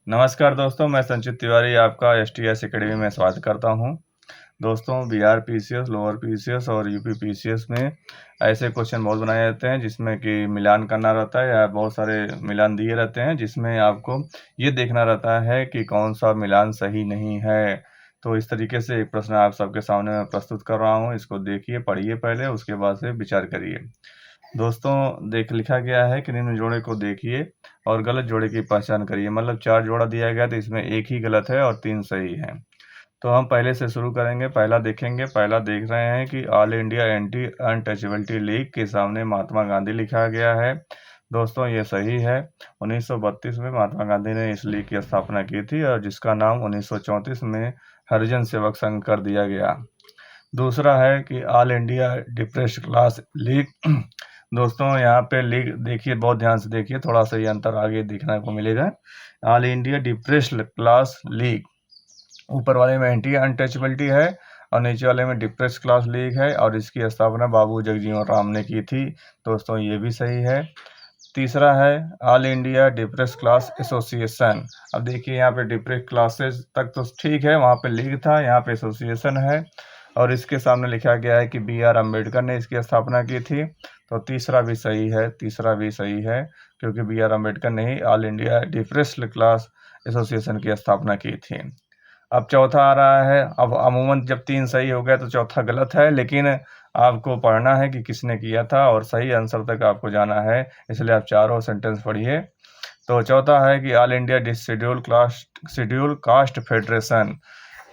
नमस्कार दोस्तों, मैं संचित तिवारी आपका एसटीएस एकेडमी में स्वागत करता हूं। दोस्तों, बिहार पीसीएस, लोअर पीसीएस और यूपी पीसीएस में ऐसे क्वेश्चन बहुत बनाए जाते हैं जिसमें कि मिलान करना रहता है या बहुत सारे मिलान दिए रहते हैं जिसमें आपको ये देखना रहता है कि कौन सा मिलान सही नहीं है। तो इस तरीके से एक प्रश्न आप सबके सामने मैं प्रस्तुत कर रहा हूँ। इसको देखिए, पढ़िए पहले, उसके बाद से विचार करिए। दोस्तों, लिखा गया है कि निम्न जोड़े को देखिए और गलत जोड़े की पहचान करिए। मतलब 4 जोड़ा दिया गया तो इसमें एक ही गलत है और 3 सही है। तो हम पहले से शुरू करेंगे। पहला देखेंगे। पहला देख रहे हैं कि all India anti untouchability league के सामने महात्मा गांधी लिखा गया है। दोस्तों, ये सही है। 1932 में महात्मा गांधी ने इस लीग की स्थापना की थी और जिसका नाम 1934 में हरिजन सेवक संघ कर दिया गया। दूसरा है कि all India Depressed class league. दोस्तों, यहाँ पे लीग देखिए, बहुत ध्यान से देखिए, थोड़ा सा ये अंतर आगे देखने को मिलेगा। All India Depressed class league, ऊपर वाले में एंटी अनटचेबिलिटी है और नीचे वाले में डिप्रेस्ड क्लास लीग है और इसकी स्थापना बाबू जगजीवन राम ने की थी। दोस्तों, ये भी सही है। तीसरा है all India Depressed Class association. अब देखिए, यहाँ पे डिप्रेस्ड क्लासेस तक तो ठीक है, वहाँ पे लीग था, यहाँ पे एसोसिएशन है और इसके सामने लिखा गया है कि बी.आर. अम्बेडकर ने इसकी स्थापना की थी। तो तीसरा भी सही है, तीसरा भी सही है, क्योंकि बी.आर. अम्बेडकर ने ही All India Depressed Class Association की स्थापना की थी। अब चौथा आ रहा है। अब अमूमन जब 3 सही हो गया तो चौथा गलत है, लेकिन आपको पढ़ना है कि किसने किया था और सही आंसर तक आपको जाना है, इसलिए आप चारों सेंटेंस पढ़िए। तो चौथा है कि all India schedule caste federation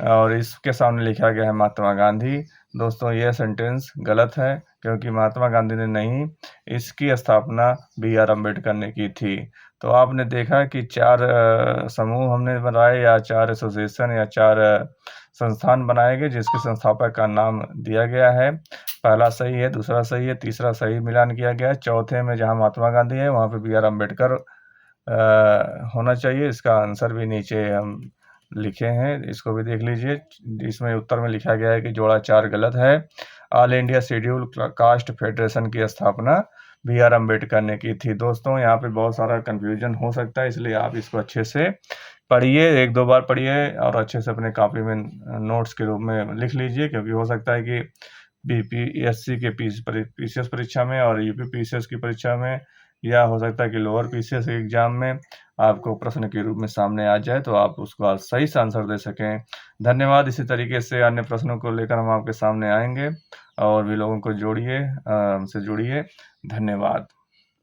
और इसके सामने लिखा गया है महात्मा गांधी। दोस्तों, यह सेंटेंस गलत है, क्योंकि महात्मा गांधी ने नहीं, इसकी स्थापना बी.आर. अम्बेडकर ने की थी। तो आपने देखा कि 4 समूह हमने बनाए या 4 एसोसिएशन या 4 संस्थान बनाए गए जिसके संस्थापक का नाम दिया गया है। पहला सही है, दूसरा सही है, तीसरा सही मिलान किया गया है। चौथे में जहाँ महात्मा गांधी है वहाँ पे बी.आर. अम्बेडकर होना चाहिए। इसका आंसर भी नीचे हम लिखे हैं, इसको भी देख लीजिए। इसमें उत्तर में लिखा गया है कि जोड़ा 4 गलत है। All India schedule caste federation की स्थापना बी.आर. अम्बेडकर ने की थी। दोस्तों, यहाँ पे बहुत सारा कंफ्यूजन हो सकता है, इसलिए आप इसको अच्छे से पढ़िए, 1-2 बार पढ़िए और अच्छे से अपने कॉपी में नोट्स के रूप में लिख लीजिए, क्योंकि हो सकता है कि बीपीएससी के पीसीएस परीक्षा में और यूपी पीसीएस की परीक्षा में, या हो सकता है कि लोअर पीसीएस एग्जाम में आपको प्रश्न के रूप में सामने आ जाए, तो आप उसको आज सही से आंसर दे सकें। धन्यवाद। इसी तरीके से अन्य प्रश्नों को लेकर हम आपके सामने आएंगे और भी लोगों को जोड़िए, हमसे जुड़िए। धन्यवाद।